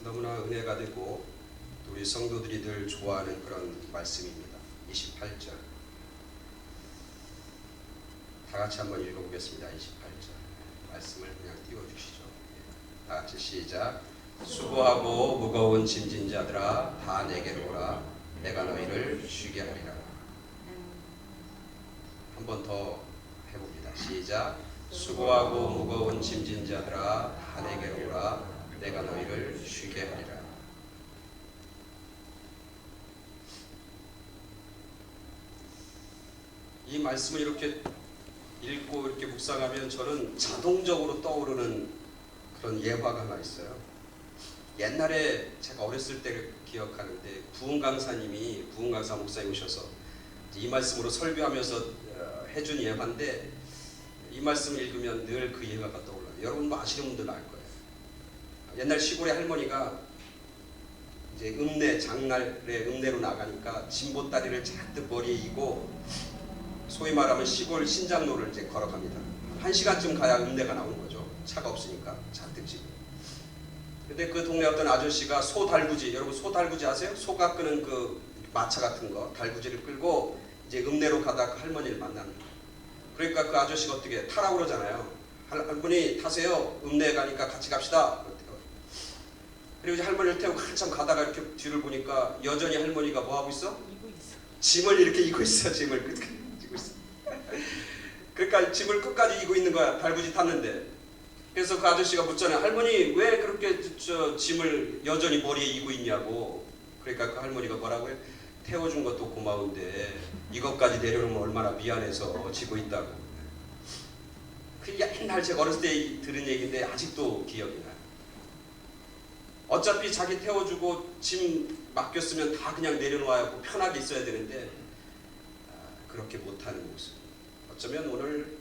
너무나 은혜가 되고 우리 성도들이 늘 좋아하는 그런 말씀입니다. 28절 다 같이 한번 읽어보겠습니다. 28절 말씀을 그냥 띄워주시죠. 다 같이 시작. 수고하고 무거운 짐진 자들아 다 내게로 오라. 내가 너희를 쉬게 하리라. 한 번 더 해봅니다. 시작. 수고하고 무거운 짐진 자들아 다 내게로 오라. 내가 너희를 쉬게 하리라. 이 말씀을 이렇게 읽고 이렇게 묵상하면 저는 자동적으로 떠오르는 그런 예화가 하나 있어요. 옛날에 제가 어렸을 때 기억하는데 부흥 강사 목사님 오셔서 이 말씀으로 설교하면서 해준 예화인데 이 말씀을 읽으면 늘 그 예화가 떠올라요. 여러분 뭐 아시는 분들 알 거예요. 옛날 시골의 할머니가 이제 장날에 읍내로 나가니까 진보다리를 잔뜩 머리에 이고 소위 말하면 시골 신장로를 이제 걸어갑니다. 1시간쯤 가야 읍내가 나오는 거죠. 차가 없으니까 잔뜩 지고. 근데 그 동네 어떤 아저씨가 소 달구지, 여러분 소 달구지 아세요? 소가 끄는 그 마차 같은 거 달구지를 끌고 이제 읍내로 가다가 그 할머니를 만나는 거예요. 그러니까 그 아저씨가 어떻게 타라고 그러잖아요. 할머니 타세요. 읍내에 가니까 같이 갑시다. 그리고 이제 할머니를 태우고 한참 가다가 이렇게 뒤를 보니까 여전히 할머니가 뭐 하고 있어? 짐을 이렇게 이고 있어. 짐을 끝까지 이고 있어. 그러니까 짐을 끝까지 이고 있는 거야. 달구지 탔는데. 그래서 그 아저씨가 묻잖아요. 할머니 왜 그렇게 짐을 여전히 머리에 이고 있냐고. 그러니까 그 할머니가 뭐라고 해? 태워준 것도 고마운데 이것까지 내려놓으면 얼마나 미안해서 지고 있다고. 그 옛날 제가 어렸을 때 들은 얘기인데 아직도 기억이 나요. 어차피 자기 태워주고 짐 맡겼으면 다 그냥 내려놓아야 편하게 있어야 되는데 그렇게 못하는 모습. 어쩌면 오늘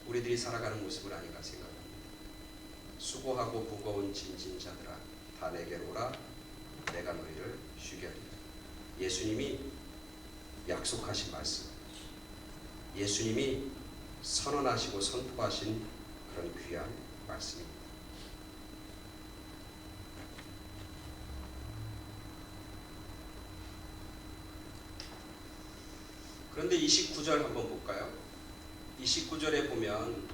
우리들이 살아가는 모습은 아닌가 생각합니다. 수고하고 무거운 짐진 자들아 다 내게로 오라. 내가 너희를 쉬게 하리라. 예수님이 약속하신 말씀, 예수님이 선언하시고 선포하신 그런 귀한 말씀입니다. 그런데 29절 한번 볼까요? 29절에 보면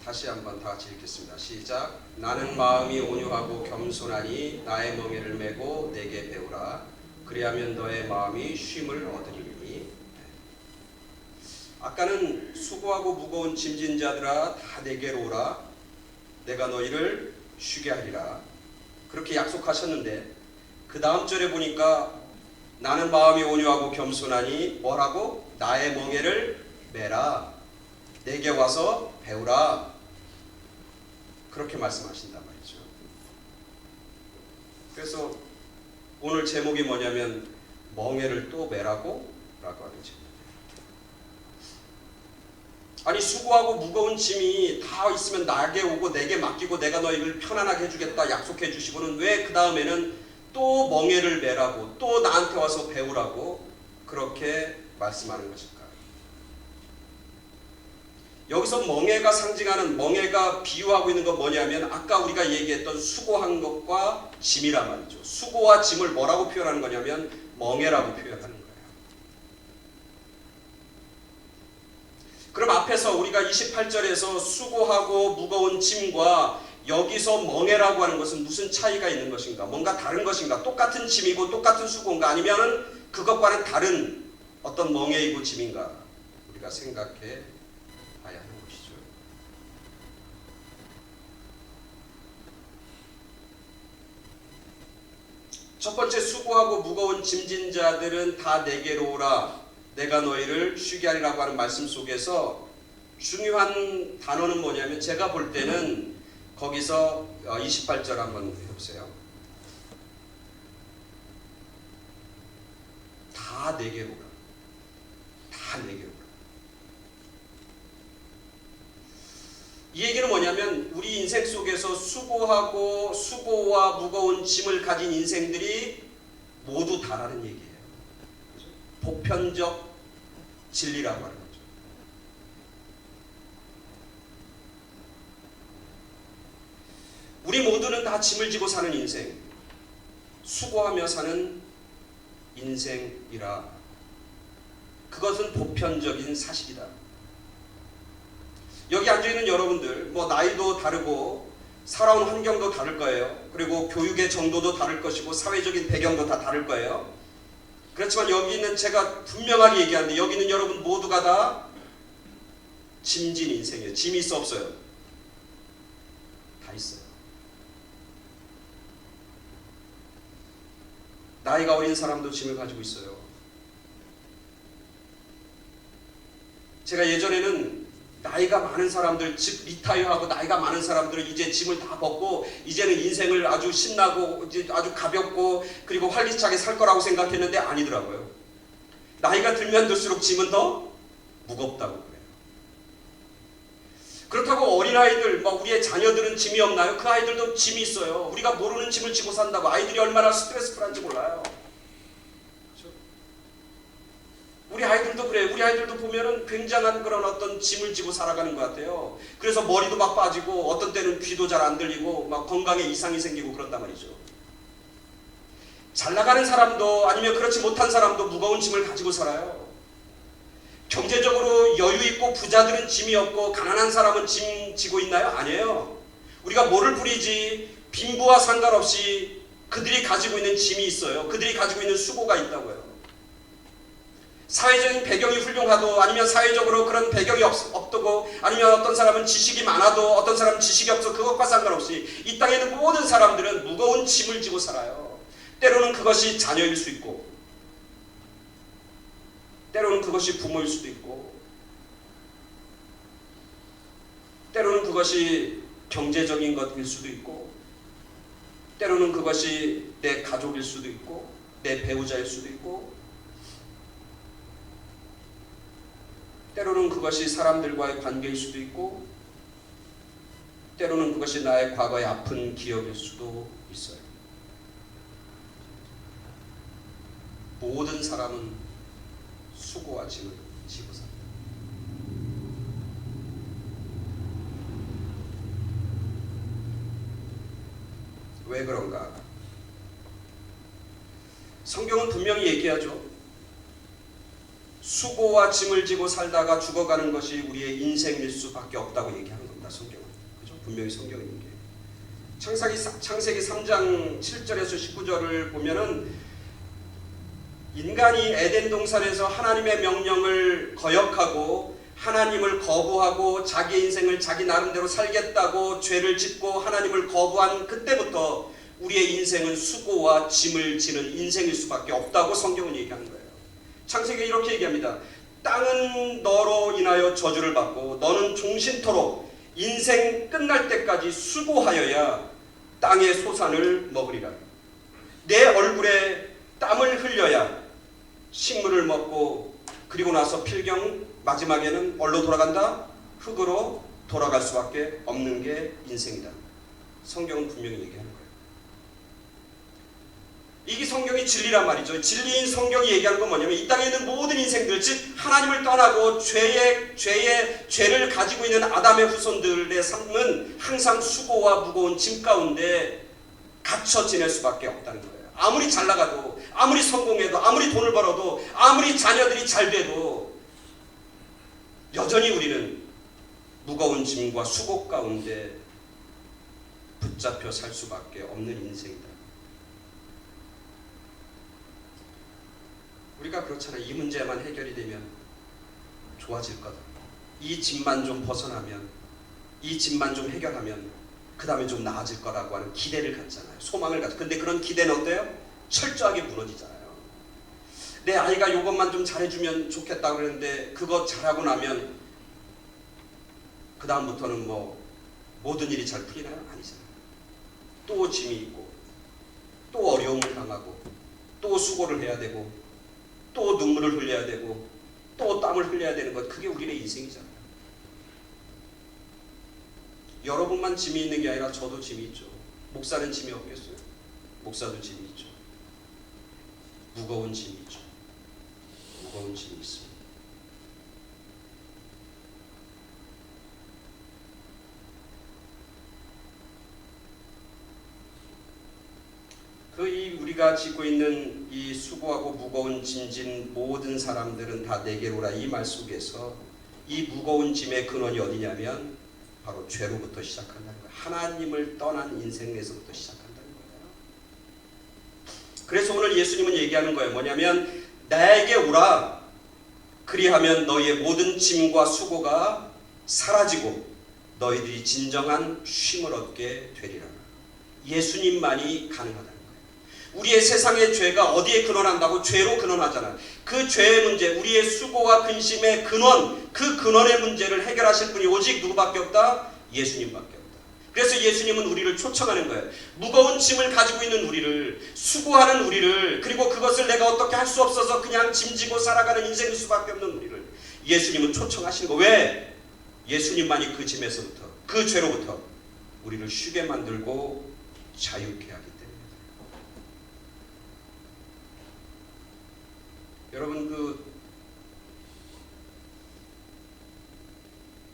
다시 한번 다 같이 읽겠습니다. 시작. 나는 마음이 온유하고 겸손하니 나의 멍에를 메고 내게 배우라. 그리하면 너의 마음이 쉼을 얻으리니. 아까는 수고하고 무거운 짐진 자들아 다 내게로 오라. 내가 너희를 쉬게 하리라. 그렇게 약속하셨는데 그 다음 절에 보니까 나는 마음이 온유하고 겸손하니 뭐라고? 나의 멍에를 메라. 내게 와서 배우라. 그렇게 말씀하신단 말이죠. 그래서 오늘 제목이 뭐냐면 멍에를 또 메라고? 라고 하는 제목. 아니 수고하고 무거운 짐이 다 있으면 나에게 오고 내게 맡기고 내가 너희를 편안하게 해주겠다 약속해 주시고는 왜 그 다음에는 또 멍에를 메라고 또 나한테 와서 배우라고 그렇게 말씀하는 것일까? 여기서 멍에가 상징하는 멍에가 비유하고 있는 건 뭐냐면 아까 우리가 얘기했던 수고한 것과 짐이란 말이죠. 수고와 짐을 뭐라고 표현하는 거냐면 멍에라고 표현하는 거예요. 그럼 앞에서 우리가 28절에서 수고하고 무거운 짐과 여기서 멍에라고 하는 것은 무슨 차이가 있는 것인가? 뭔가 다른 것인가? 똑같은 짐이고 똑같은 수고인가? 아니면 그것과는 다른 어떤 멍에이고 짐인가? 우리가 생각해 봐야 하는 것이죠. 첫 번째 수고하고 무거운 짐진 자들은 다 내게로 오라. 내가 너희를 쉬게 하리라고 하는 말씀 속에서 중요한 단어는 뭐냐면 제가 볼 때는 거기서 28절 한번 해보세요. 다 내게로 오라. 다 내게로 오라. 이 얘기는 뭐냐면 우리 인생 속에서 수고와 무거운 짐을 가진 인생들이 모두 다라는 얘기예요. 보편적 진리라고 하는 거죠. 우리 모두는 다 짐을 지고 사는 인생, 수고하며 사는 인생이라. 그것은 보편적인 사실이다. 여기 앉아있는 여러분들, 나이도 다르고 살아온 환경도 다를 거예요. 그리고 교육의 정도도 다를 것이고 사회적인 배경도 다 다를 거예요. 그렇지만 여기 있는, 제가 분명하게 얘기하는데, 여기 있는 여러분 모두가 다 짐진 인생이에요. 짐이 있어 없어요? 다 있어요. 나이가 어린 사람도 짐을 가지고 있어요. 제가 예전에는 나이가 많은 사람들, 즉 리타이어하고 나이가 많은 사람들은 이제 짐을 다 벗고 이제는 인생을 아주 신나고 이제 아주 가볍고 그리고 활기차게 살 거라고 생각했는데 아니더라고요. 나이가 들면 들수록 짐은 더 무겁다고 그래요. 그렇다고 어린아이들, 우리의 자녀들은 짐이 없나요? 그 아이들도 짐이 있어요. 우리가 모르는 짐을 지고 산다고. 아이들이 얼마나 스트레스풀한지 몰라요. 우리 아이들도 그래요. 우리 아이들도 보면은 굉장한 그런 어떤 짐을 지고 살아가는 것 같아요. 그래서 머리도 막 빠지고 어떤 때는 귀도 잘 안 들리고 막 건강에 이상이 생기고 그런단 말이죠. 잘 나가는 사람도 아니면 그렇지 못한 사람도 무거운 짐을 가지고 살아요. 경제적으로 여유 있고 부자들은 짐이 없고 가난한 사람은 짐 지고 있나요? 아니에요. 우리가 뭐를 부리지 빈부와 상관없이 그들이 가지고 있는 짐이 있어요. 그들이 가지고 있는 수고가 있다고요. 사회적인 배경이 훌륭하도 아니면 사회적으로 그런 배경이 없고 아니면 어떤 사람은 지식이 많아도 어떤 사람은 지식이 없어, 그것과 상관없이 이 땅에 있는 모든 사람들은 무거운 짐을 지고 살아요. 때로는 그것이 자녀일 수 있고 때로는 그것이 부모일 수도 있고 때로는 그것이 경제적인 것일 수도 있고 때로는 그것이 내 가족일 수도 있고 내 배우자일 수도 있고 때로는 그것이 사람들과의 관계일 수도 있고 때로는 그것이 나의 과거의 아픈 기억일 수도 있어요. 모든 사람은 수고와 짐을 지고 삽니다. 왜 그런가? 성경은 분명히 얘기하죠. 수고와 짐을 지고 살다가 죽어가는 것이 우리의 인생일 수밖에 없다고 얘기하는 겁니다. 성경은. 그죠? 분명히 성경은 얘기해요. 창세기 3장 7절에서 19절을 보면은 인간이 에덴 동산에서 하나님의 명령을 거역하고 하나님을 거부하고 자기 인생을 자기 나름대로 살겠다고 죄를 짓고 하나님을 거부한 그때부터 우리의 인생은 수고와 짐을 지는 인생일 수밖에 없다고 성경은 얘기하는 거예요. 창세기에 이렇게 얘기합니다. 땅은 너로 인하여 저주를 받고 너는 종신토록 인생 끝날 때까지 수고하여야 땅의 소산을 먹으리라. 내 얼굴에 땀을 흘려야 식물을 먹고 그리고 나서 필경 마지막에는 얼로 돌아간다? 흙으로 돌아갈 수밖에 없는 게 인생이다. 성경은 분명히 얘기하는 거예요. 이게 성경이 진리란 말이죠. 진리인 성경이 얘기하는 건 뭐냐면 이 땅에 있는 모든 인생들, 즉 하나님을 떠나고 죄를 가지고 있는 아담의 후손들의 삶은 항상 수고와 무거운 짐 가운데 갇혀 지낼 수밖에 없다는 거예요. 아무리 잘 나가도 아무리 성공해도 아무리 돈을 벌어도 아무리 자녀들이 잘 돼도 여전히 우리는 무거운 짐과 수고 가운데 붙잡혀 살 수밖에 없는 인생이다. 우리가 그렇잖아요. 이 문제만 해결이 되면 좋아질 거다. 이 짐만 좀 벗어나면, 이 짐만 좀 해결하면 그 다음에 좀 나아질 거라고 하는 기대를 갖잖아요. 소망을 갖죠. 근데 그런 기대는 어때요? 철저하게 무너지잖아요. 내 아이가 이것만 좀 잘해주면 좋겠다고 그랬는데 그거 잘하고 나면 그 다음부터는 모든 일이 잘 풀리나요? 아니잖아요. 또 짐이 있고 또 어려움을 당하고 또 수고를 해야 되고 또 눈물을 흘려야 되고 또 땀을 흘려야 되는 것, 그게 우리의 인생이잖아요. 여러분만 짐이 있는 게 아니라 저도 짐이 있죠. 목사는 짐이 없겠어요? 목사도 짐이 있죠. 무거운 짐이 있죠. 무거운 짐이 있습니다. 우리가 지고 있는 이 수고하고 무거운 짐진 모든 사람들은 다 내게로 오라. 이 말 속에서 이 무거운 짐의 근원이 어디냐면 바로 죄로부터 시작한다는 거예요. 하나님을 떠난 인생에서부터 시작한다는 거예요. 그래서 오늘 예수님은 얘기하는 거예요. 뭐냐면 나에게 오라. 그리하면 너희의 모든 짐과 수고가 사라지고 너희들이 진정한 쉼을 얻게 되리라. 예수님만이 가능하다는 거예요. 우리의 세상의 죄가 어디에 근원한다고? 죄로 근원하잖아요. 그 죄의 문제, 우리의 수고와 근심의 근원, 그 근원의 문제를 해결하실 분이 오직 누구밖에 없다? 예수님밖에 없다. 그래서 예수님은 우리를 초청하는 거예요. 무거운 짐을 가지고 있는 우리를, 수고하는 우리를, 그리고 그것을 내가 어떻게 할 수 없어서 그냥 짐지고 살아가는 인생일 수밖에 없는 우리를 예수님은 초청하시는 거예요. 왜? 예수님만이 그 짐에서부터, 그 죄로부터 우리를 쉬게 만들고 자유케 하기 때문에. 여러분,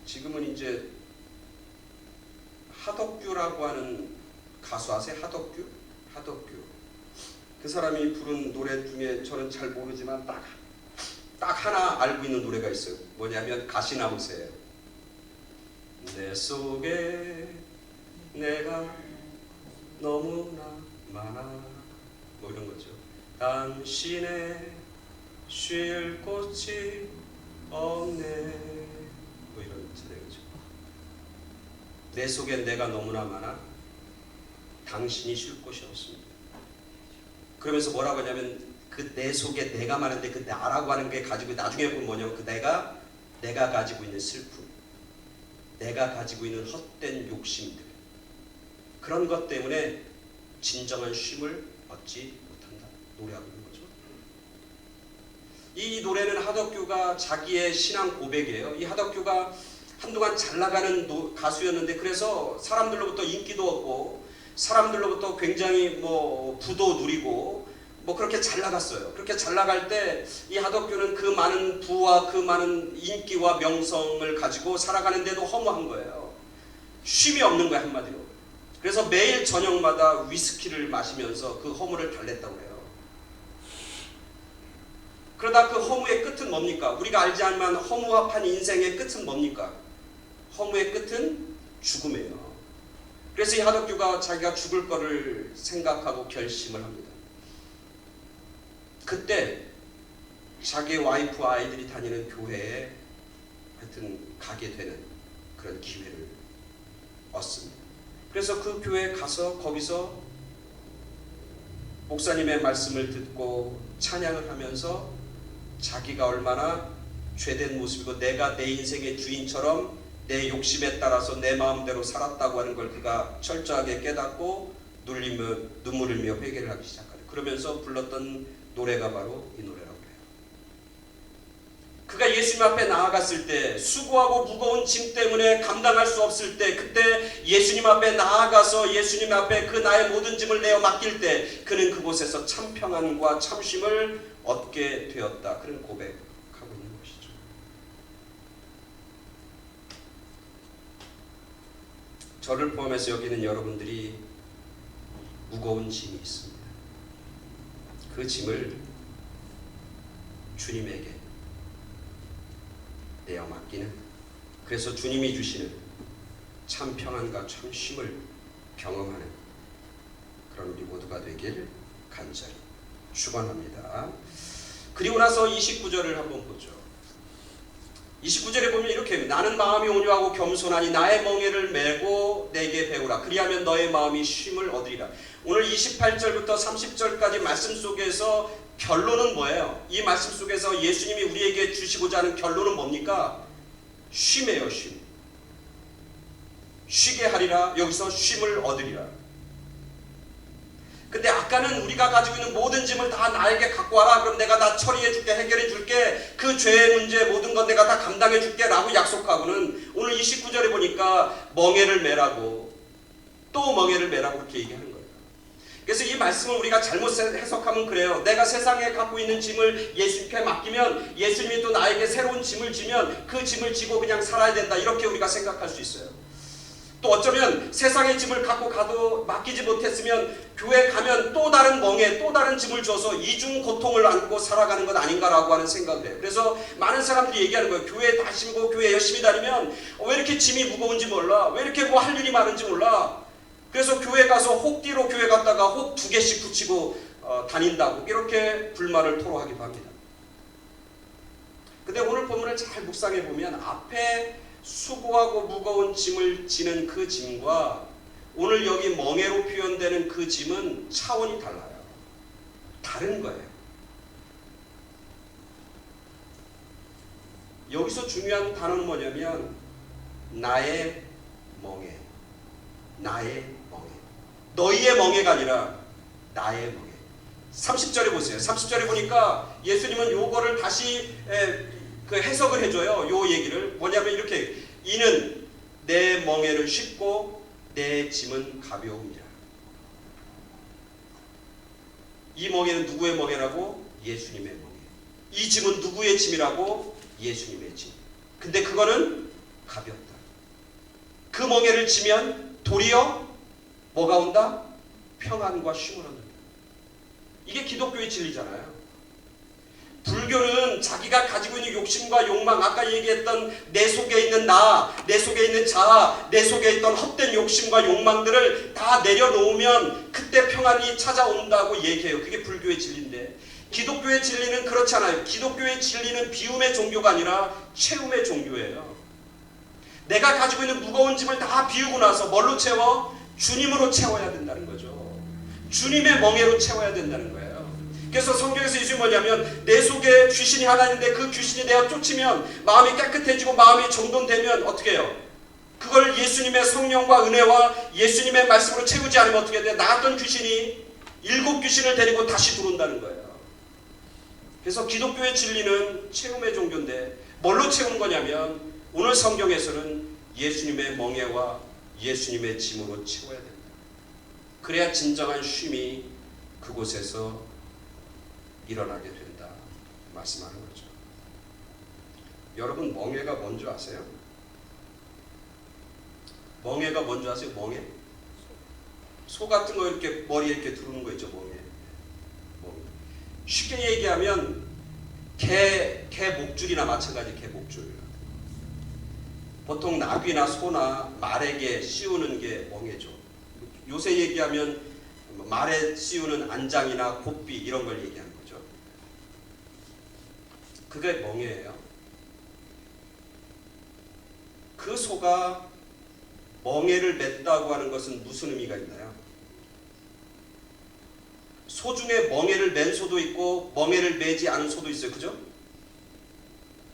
지금은 이제 하덕규라고 하는 가수 아세요? 하덕규. 그 사람이 부른 노래 중에 저는 잘 모르지만 딱 하나 알고 있는 노래가 있어요. 뭐냐면 가시나무새예요. 내 속에 내가 너무나 많아, 뭐 이런 거죠. 당신의 쉴 곳이 없네, 뭐 이런 찬양이죠. 내 속엔 내가 너무나 많아, 당신이 쉴 곳이 없습니다. 그러면서 뭐라고 하냐면 그 내 속에 내가 많은데 그 나라고 하는 게 가지고 나중에 보면 뭐냐면 그 내가 가지고 있는 슬픔, 내가 가지고 있는 헛된 욕심들, 그런 것 때문에 진정한 쉼을 얻지 못한다 노래하고 있는 거죠. 이 노래는 하덕규가 자기의 신앙 고백이에요. 이 하덕규가 한동안 잘 나가는 가수였는데 그래서 사람들로부터 인기도 얻고 사람들로부터 굉장히 부도 누리고 그렇게 잘 나갔어요. 그렇게 잘 나갈 때 이 하덕규는 그 많은 부와 그 많은 인기와 명성을 가지고 살아가는데도 허무한 거예요. 쉼이 없는 거예요, 한마디로. 그래서 매일 저녁마다 위스키를 마시면서 그 허무를 달랬다고 해요. 그러다 그 허무의 끝은 뭡니까? 우리가 알지 않지만 허무합한 인생의 끝은 뭡니까? 허무의 끝은 죽음이에요. 그래서 이 하덕규가 자기가 죽을 거를 생각하고 결심을 합니다. 그때 자기 와이프와 아이들이 다니는 교회에 하여튼 가게 되는 그런 기회를 얻습니다. 그래서 그 교회에 가서 거기서 목사님의 말씀을 듣고 찬양을 하면서 자기가 얼마나 죄된 모습이고 내가 내 인생의 주인처럼 내 욕심에 따라서 내 마음대로 살았다고 하는 걸 그가 철저하게 깨닫고 눈물을 흘리며 회개를 하기 시작하죠. 그러면서 불렀던 노래가 바로 이 노래라고 해요. 그가 예수님 앞에 나아갔을 때 수고하고 무거운 짐 때문에 감당할 수 없을 때 그때 예수님 앞에 나아가서 예수님 앞에 그 나의 모든 짐을 내어 맡길 때 그는 그곳에서 참 평안과 참 쉼을 얻게 되었다. 그런 고백하고 있는 것이죠. 저를 포함해서 여기 있는 여러분들이 무거운 짐이 있습니다. 그 짐을 주님에게 내어 맡기는, 그래서 주님이 주시는 참 평안과 참 쉼을 경험하는 그런 우리 모두가 되길 간절히 축원합니다. 그리고 나서 29절을 한번 보죠. 29절에 보면 이렇게 합니다. 나는 마음이 온유하고 겸손하니 나의 멍에를 메고 내게 배우라. 그리하면 너의 마음이 쉼을 얻으리라. 오늘 28절부터 30절까지 말씀 속에서 결론은 뭐예요? 이 말씀 속에서 예수님이 우리에게 주시고자 하는 결론은 뭡니까? 쉼이에요. 쉼. 쉬게 하리라. 여기서 쉼을 얻으리라. 근데 아까는 우리가 가지고 있는 모든 짐을 다 나에게 갖고 와라. 그럼 내가 다 처리해 줄게, 해결해 줄게. 그 죄의 문제 모든 건 내가 다 감당해 줄게 라고 약속하고는 오늘 29절에 보니까 멍에를 메라고, 또 멍에를 메라고 그렇게 얘기하는 거예요. 그래서 이 말씀을 우리가 잘못 해석하면 그래요. 내가 세상에 갖고 있는 짐을 예수님께 맡기면 예수님이 또 나에게 새로운 짐을 지면 그 짐을 지고 그냥 살아야 된다. 이렇게 우리가 생각할 수 있어요. 또 어쩌면 세상의 짐을 갖고 가도 맡기지 못했으면 교회 가면 또 다른 멍에 또 다른 짐을 줘서 이중 고통을 안고 살아가는 것 아닌가라고 하는 생각을 해요. 그래서 많은 사람들이 얘기하는 거예요. 교회 다니고 교회 열심히 다니면 왜 이렇게 짐이 무거운지 몰라. 왜 이렇게 뭐 할 일이 많은지 몰라. 그래서 교회 가서 혹뒤로 교회 갔다가 혹 2개씩 붙이고 다닌다고 이렇게 불만을 토로하기도 합니다. 근데 오늘 본문을 잘 묵상해 보면 앞에 수고하고 무거운 짐을 지는 그 짐과 오늘 여기 멍에로 표현되는 그 짐은 차원이 달라요. 다른 거예요. 여기서 중요한 단어는 뭐냐면 나의 멍에. 나의 멍에. 너희의 멍에가 아니라 나의 멍에. 30절에 보세요. 30절에 보니까 예수님은 요거를 다시 그 해석을 해줘요. 요 얘기를 뭐냐면 이렇게 이는 내 멍에를 싣고 내 짐은 가벼움이라. 이 멍에는 누구의 멍에라고? 예수님의 멍에. 이 짐은 누구의 짐이라고? 예수님의 짐. 근데 그거는 가볍다. 그 멍에를 지면 도리어 뭐가 온다? 평안과 쉼을 얻는다. 이게 기독교의 진리잖아요. 불교는 자기가 가지고 있는 욕심과 욕망, 아까 얘기했던 내 속에 있는 나, 내 속에 있는 자아, 내 속에 있던 헛된 욕심과 욕망들을 다 내려놓으면 그때 평안이 찾아온다고 얘기해요. 그게 불교의 진리인데 기독교의 진리는 그렇지 않아요. 기독교의 진리는 비움의 종교가 아니라 채움의 종교예요. 내가 가지고 있는 무거운 짐을 다 비우고 나서 뭘로 채워? 주님으로 채워야 된다는 거죠. 주님의 멍에로 채워야 된다는 거예요. 그래서 성경에서 예수님이 뭐냐면 내 속에 귀신이 하나 있는데 그 귀신이 내가 쫓으면 마음이 깨끗해지고 마음이 정돈되면 어떻게 해요? 그걸 예수님의 성령과 은혜와 예수님의 말씀으로 채우지 않으면 어떻게 돼? 나갔던 귀신이 7 귀신을 데리고 다시 들어온다는 거예요. 그래서 기독교의 진리는 채움의 종교인데 뭘로 채우는 거냐면 오늘 성경에서는 예수님의 멍에와 예수님의 짐으로 채워야 된다. 그래야 진정한 쉼이 그곳에서 일어나게 된다 말씀하는 거죠. 여러분 멍에가 뭔지 아세요? 멍에가 뭔지 아세요? 멍에? 소 같은 거 이렇게 머리에 이렇게 두르는 거 있죠. 멍에. 쉽게 얘기하면 개 목줄이나 마찬가지. 개 목줄. 보통 나귀나 소나 말에게 씌우는 게 멍에죠. 요새 얘기하면 말에 씌우는 안장이나 곱비 이런 걸 얘기하는 거죠. 그게 멍에예요. 그 소가 멍에를 맸다고 하는 것은 무슨 의미가 있나요? 소 중에 멍에를 맨 소도 있고 멍에를 매지 않은 소도 있어요. 그죠?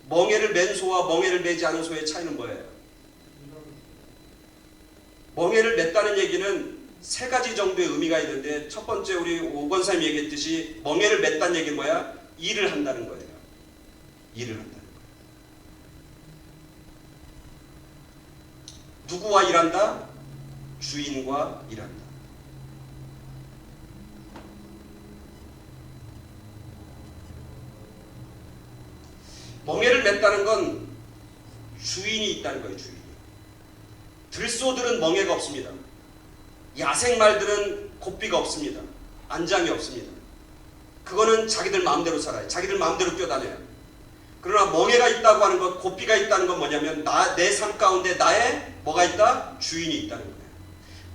멍에를 맨 소와 멍에를 매지 않은 소의 차이는 뭐예요? 멍에를 맸다는 얘기는 3가지 정도의 의미가 있는데 첫 번째 우리 오 권사님이 얘기했듯이 멍에를 맸다는 얘기는 뭐야? 일을 한다는 거예요. 일을 한다는 거예요. 누구와 일한다? 주인과 일한다. 멍에를 맸다는 건 주인이 있다는 거예요. 주인이. 들소들은 멍에가 없습니다. 야생말들은 곱비가 없습니다. 안장이 없습니다. 그거는 자기들 마음대로 살아요. 자기들 마음대로 뛰어다녀요. 그러나 멍에가 있다고 하는 것, 곱비가 있다는 건 뭐냐면 내 삶 가운데 나의 뭐가 있다? 주인이 있다는 거예요.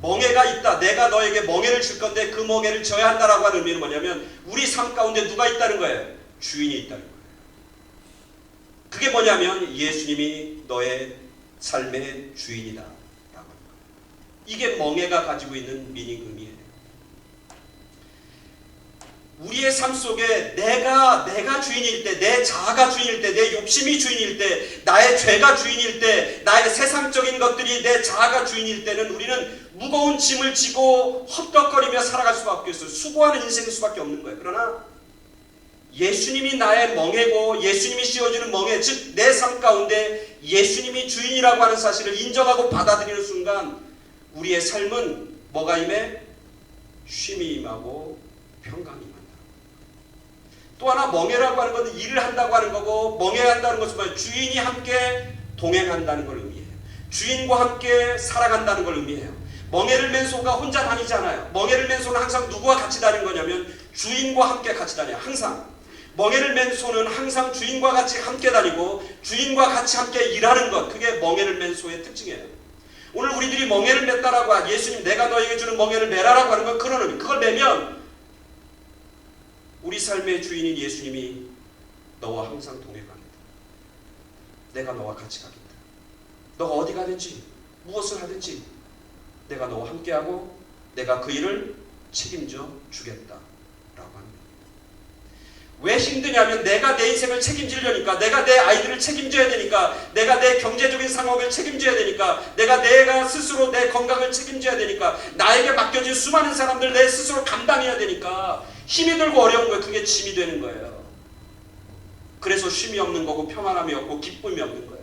멍에가 있다. 내가 너에게 멍에를 줄 건데 그 멍에를 져야 한다라고 하는 의미는 뭐냐면 우리 삶 가운데 누가 있다는 거예요? 주인이 있다는 거예요. 그게 뭐냐면 예수님이 너의 삶의 주인이다 라고 하는 거예요. 이게 멍에가 가지고 있는 미닝 의미예요. 우리의 삶 속에 내가 주인일 때, 내 자아가 주인일 때, 내 욕심이 주인일 때, 나의 죄가 주인일 때, 나의 세상적인 것들이 내 자아가 주인일 때는 우리는 무거운 짐을 지고 헛떡거리며 살아갈 수밖에 없어요. 수고하는 인생일 수밖에 없는 거예요. 그러나 예수님이 나의 멍에고 예수님이 씌워주는 멍에, 즉 내 삶 가운데 예수님이 주인이라고 하는 사실을 인정하고 받아들이는 순간 우리의 삶은 뭐가 임해? 쉼이 임하고 평강이 임한다. 또 하나 멍에라고 하는 것은 일을 한다고 하는 거고, 멍해한다는 것은 뭐예요? 주인이 함께 동행한다는 걸 의미해요. 주인과 함께 살아간다는 걸 의미해요. 멍에를 맨 소가 혼자 다니지 않아요. 멍에를 맨 소는 항상 누구와 같이 다니는 거냐면 주인과 함께 같이 다녀요. 항상. 멍에를 맨 소는 항상 주인과 같이 함께 다니고 주인과 같이 함께 일하는 것. 그게 멍에를 맨 소의 특징이에요. 오늘 우리들이 멍에를 맸다라고 예수님 내가 너에게 주는 멍에를 매라라고 하는 건 그런 의미. 그걸 매면 우리 삶의 주인인 예수님이 너와 항상 동행하겠다. 내가 너와 같이 가겠다. 너가 어디 가든지 무엇을 하든지 내가 너와 함께하고 내가 그 일을 책임져 주겠다라고 합니다. 왜 힘드냐면 내가 내 인생을 책임지려니까, 내가 내 아이들을 책임져야 되니까, 내가 내 경제적인 상황을 책임져야 되니까, 내가 스스로 내 건강을 책임져야 되니까, 나에게 맡겨진 수많은 사람들 내 스스로 감당해야 되니까 힘이 들고 어려운 거예요. 그게 짐이 되는 거예요. 그래서 쉼이 없는 거고 평안함이 없고 기쁨이 없는 거예요.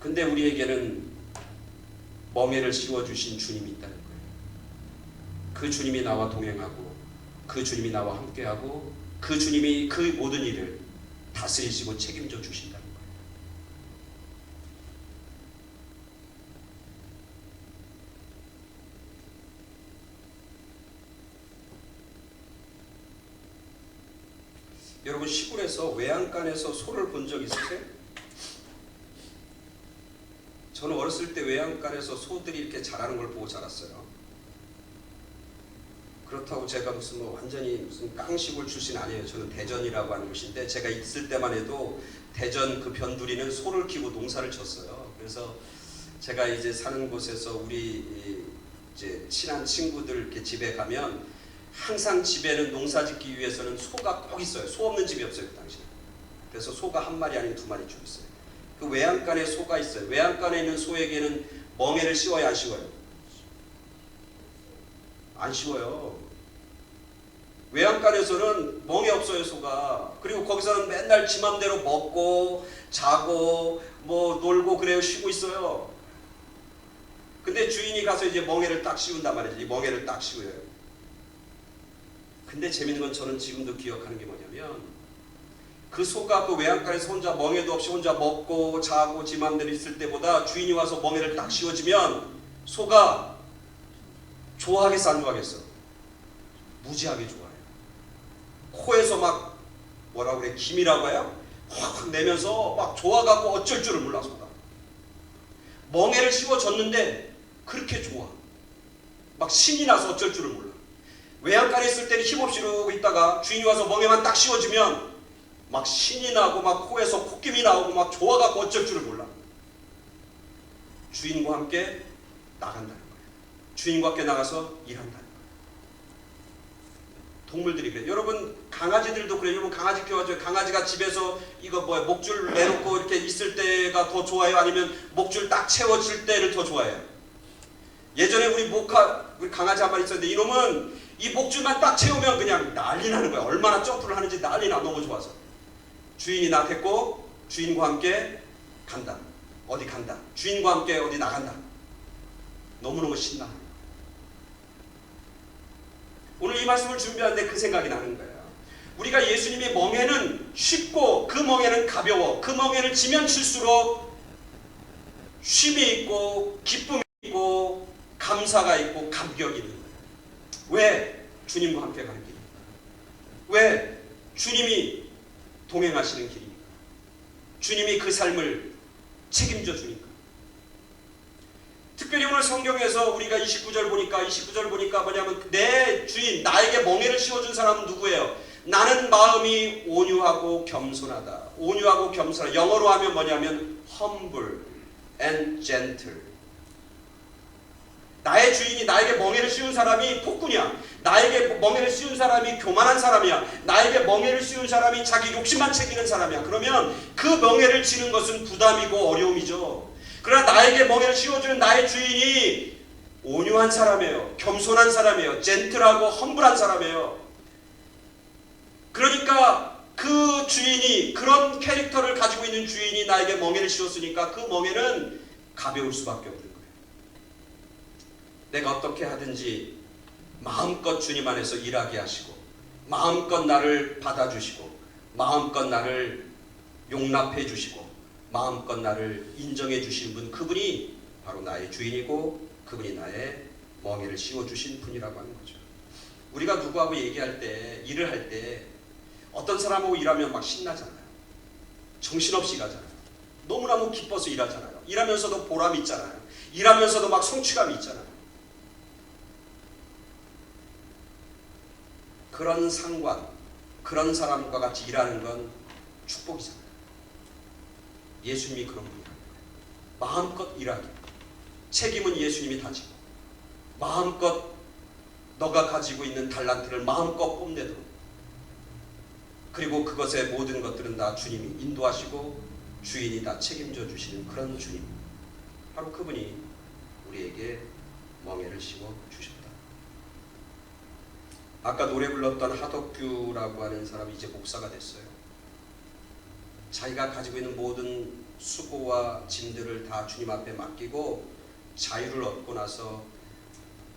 근데 우리에게는 멍에를 씌워주신 주님이 있다는 거예요. 그 주님이 나와 동행하고 그 주님이 나와 함께하고 그 주님이 그 모든 일을 다스리시고 책임져 주신다는 거예요. 여러분 시골에서 외양간에서 소를 본 적 있으세요? 저는 어렸을 때 외양간에서 소들이 이렇게 자라는 걸 보고 자랐어요. 그렇다고 제가 무슨 완전히 무슨 깡시골 출신 아니에요. 저는 대전이라고 하는 곳인데 제가 있을 때만 해도 대전 그 변두리는 소를 키우고 농사를 쳤어요. 그래서 제가 이제 사는 곳에서 우리 이제 친한 친구들 이렇게 집에 가면 항상 집에는 농사 짓기 위해서는 소가 꼭 있어요. 소 없는 집이 없어요 그 당시에. 그래서 소가 한 마리 아니면 두 마리 쭉 있어요. 그 외양간에 소가 있어요. 외양간에 있는 소에게는 멍에를 씌워야 안 씌워요? 안 씌워요. 외양간에서는 멍에 없어요 소가. 그리고 거기서는 맨날 지 맘대로 먹고 자고 뭐 놀고 그래요. 쉬고 있어요. 근데 주인이 가서 이제 멍에를 딱 씌운단 말이죠. 이 멍에를 딱 씌워요. 근데 재밌는 건 저는 지금도 기억하는 게 뭐냐면 그 소가 그 외양간에서 혼자 멍에도 없이 혼자 먹고 자고 지 맘대로 있을 때보다 주인이 와서 멍에를 딱 씌워주면 소가 좋아하겠어 안 좋아하겠어? 무지하게 좋아해요. 코에서 막 뭐라 그래 김이라고 해요? 확 내면서 막 좋아갖고 어쩔 줄을 몰라 소가. 멍에를 씌워줬는데 그렇게 좋아. 막 신이 나서 어쩔 줄을 몰라. 외양간에 있을 때는 힘없이 이러고 있다가 주인이 와서 멍에만 딱 씌워주면 막 신이 나고 막 코에서 콧김이 나오고 막 좋아갖고 어쩔 줄을 몰라. 주인과 함께 나간다는 거예요. 주인과 함께 나가서 일한다는 거예요. 동물들이 그래요. 여러분 강아지들도 그래요. 여러분 강아지 키워가지고 강아지가 집에서 이거 뭐야 목줄 내놓고 이렇게 있을 때가 더 좋아요? 아니면 목줄 딱 채워질 때를 더 좋아해요? 예전에 우리 강아지 한 마리 있었는데 이놈은 이 목줄만 딱 채우면 그냥 난리 나는 거야. 얼마나 점프를 하는지 난리 나. 너무 좋아서. 주인이 낳겠고 주인과 함께 간다. 어디 간다. 주인과 함께 어디 나간다. 너무너무 신나. 오늘 이 말씀을 준비하는데 그 생각이 나는 거예요. 우리가 예수님의 멍에는 쉽고 그 멍에는 가벼워. 그 멍에를 지면 칠수록 쉼이 있고 기쁨이 있고 감사가 있고 감격이 있는 거예요. 왜? 주님과 함께 가는 길이니까. 왜? 주님이 동행하시는 길이니까. 주님이 그 삶을 책임져 주니까. 특별히 오늘 성경에서 우리가 29절 보니까 뭐냐면 내 주인 나에게 멍에를 씌워준 사람은 누구예요? 나는 마음이 온유하고 겸손하다. 온유하고 겸손하다. 영어로 하면 뭐냐면 humble and gentle. 나의 주인이 나에게 멍에를 씌운 사람이 폭군이야. 나에게 멍에를 씌운 사람이 교만한 사람이야. 나에게 멍에를 씌운 사람이 자기 욕심만 챙기는 사람이야. 그러면 그 멍에를 지는 것은 부담이고 어려움이죠. 그러나 나에게 멍에를 씌워주는 나의 주인이 온유한 사람이에요. 겸손한 사람이에요. 젠틀하고 험블한 사람이에요. 그러니까 그 주인이 그런 캐릭터를 가지고 있는 주인이 나에게 멍에를 씌웠으니까 그 멍에는 가벼울 수밖에 없는 거예요. 내가 어떻게 하든지 마음껏 주님 안에서 일하게 하시고 마음껏 나를 받아주시고 마음껏 나를 용납해 주시고 마음껏 나를 인정해 주신 분, 그분이 바로 나의 주인이고 그분이 나의 멍에를 씌워주신 분이라고 하는 거죠. 우리가 누구하고 얘기할 때, 일을 할 때 어떤 사람하고 일하면 막 신나잖아요. 정신없이 일하잖아요. 너무너무 기뻐서 일하잖아요. 일하면서도 보람 있잖아요. 일하면서도 막 성취감이 있잖아요. 그런 상관, 그런 사람과 같이 일하는 건 축복이잖아요. 예수님이 그런 분이에요. 마음껏 일하기. 책임은 예수님이 다 지고 마음껏 너가 가지고 있는 달란트를 마음껏 뽐내도록, 그리고 그것의 모든 것들은 다 주님이 인도하시고 주인이 다 책임져 주시는 그런 주님, 바로 그분이 우리에게 멍에를 씌워 주셨다. 아까 노래 불렀던 하덕규라고 하는 사람이 이제 목사가 됐어요. 자기가 가지고 있는 모든 수고와 짐들을 다 주님 앞에 맡기고 자유를 얻고 나서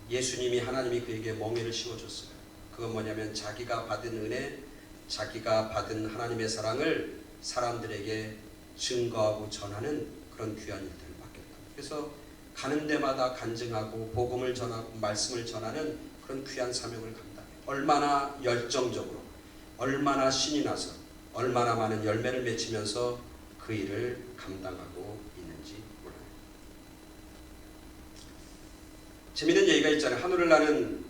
예수님이, 하나님이 그에게 멍에를 씌워줬어요. 그건 뭐냐면 자기가 받은 은혜, 자기가 받은 하나님의 사랑을 사람들에게 증거하고 전하는 그런 귀한 일들을 맡겼다. 그래서 가는 데마다 간증하고 복음을 전하고 말씀을 전하는 그런 귀한 사명을 감당해요. 얼마나 열정적으로, 얼마나 신이 나서, 얼마나 많은 열매를 맺히면서 그 일을 감당하고 있는지 몰라요. 재미있는 얘기가 있잖아요. 하늘을 나는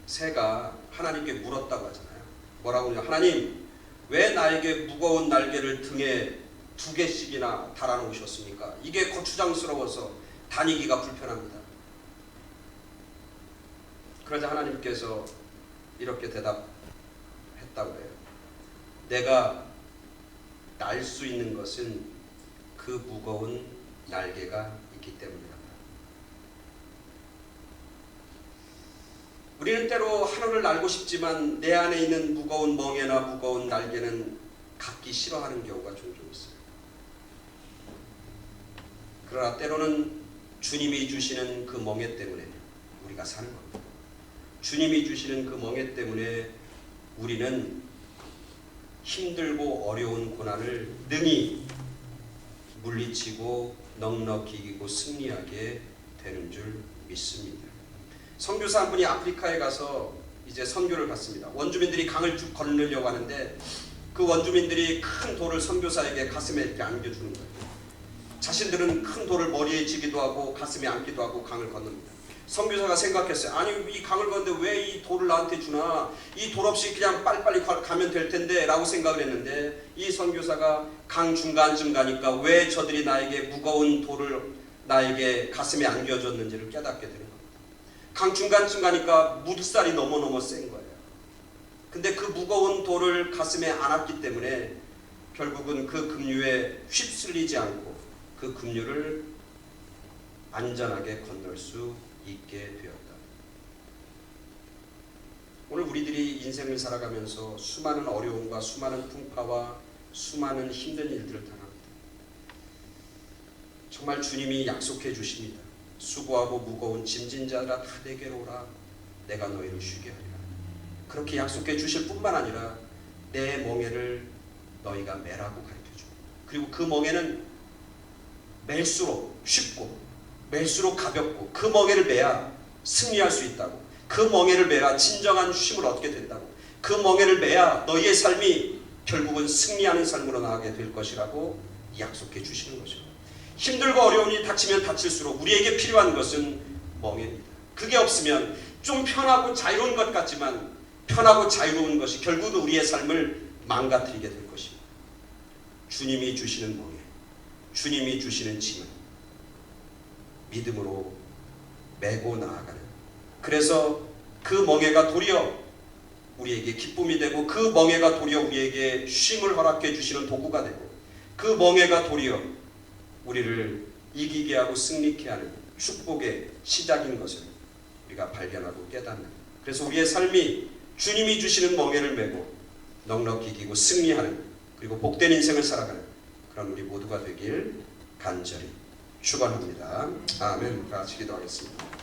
새가 하나님께 물었다고 하잖아요. 뭐라고 하냐? 하나님, 왜 나에게 무거운 날개를 등에 2개씩이나 달아놓으셨습니까? 이게 거추장스러워서 다니기가 불편합니다. 그러자 하나님께서 이렇게 대답했다고 해요. 내가 날 수 있는 것은 그 무거운 날개가 있기 때문이다. 우리는 때로 하늘을 날고 싶지만 내 안에 있는 무거운 멍에나 무거운 날개는 갖기 싫어하는 경우가 종종 있어요. 그러나 때로는 주님이 주시는 그 멍에 때문에 우리가 사는 겁니다. 주님이 주시는 그 멍에 때문에 우리는 힘들고 어려운 고난을 능히 물리치고 넉넉히 이기고 승리하게 되는 줄 믿습니다. 선교사 한 분이 아프리카에 가서 이제 선교를 받습니다. 원주민들이 강을 쭉 건너려고 하는데 그 원주민들이 큰 돌을 선교사에게 가슴에 이렇게 안겨주는 거예요. 자신들은 큰 돌을 머리에 지기도 하고 가슴에 안기도 하고 강을 건넙니다. 선교사가 생각했어요. 아니, 이 강을 건너는데 왜 이 돌을 나한테 주나? 이 돌 없이 그냥 빨리빨리 가면 될 텐데 라고 생각을 했는데, 이 선교사가 강 중간쯤 가니까 왜 저들이 나에게 무거운 돌을 나에게 가슴에 안겨줬는지를 깨닫게 되는 겁니다. 강 중간쯤 가니까 물살이 너무너무 센 거예요. 근데 그 무거운 돌을 가슴에 안았기 때문에 결국은 그 급류에 휩쓸리지 않고 그 급류를 안전하게 건널 수 있게 되었다. 오늘 우리들이 인생을 살아가면서 수많은 어려움과 수많은 풍파와 수많은 힘든 일들을 당합니다. 정말 주님이 약속해 주십니다. 수고하고 무거운 짐진 자들아 다 내게로 오라, 내가 너희를 쉬게 하리라. 그렇게 약속해 주실 뿐만 아니라 내 멍에를 너희가 매라고 가르쳐줍니다. 그리고 그 멍에는 멜수록 쉽고 멜수록 가볍고, 그 멍에를 매야 승리할 수 있다고, 그 멍에를 매야 진정한 쉼을 얻게 된다고, 그 멍에를 매야 너희의 삶이 결국은 승리하는 삶으로 나가게 될 것이라고 약속해 주시는 거죠. 힘들고 어려움이 닥치면 닥칠수록 우리에게 필요한 것은 멍에입니다. 그게 없으면 좀 편하고 자유로운 것 같지만 편하고 자유로운 것이 결국은 우리의 삶을 망가뜨리게 될 것입니다. 주님이 주시는 멍에, 주님이 주시는 짐은 믿음으로 메고 나아가는, 그래서 그 멍에가 도리어 우리에게 기쁨이 되고, 그 멍에가 도리어 우리에게 쉼을 허락해 주시는 도구가 되고, 그 멍에가 도리어 우리를 이기게 하고 승리케 하는 축복의 시작인 것을 우리가 발견하고 깨닫는, 그래서 우리의 삶이 주님이 주시는 멍에를 메고 넉넉히 이기고 승리하는, 그리고 복된 인생을 살아가는 그런 우리 모두가 되길 간절히 축원합니다. 아멘. 같이 기도하겠습니다.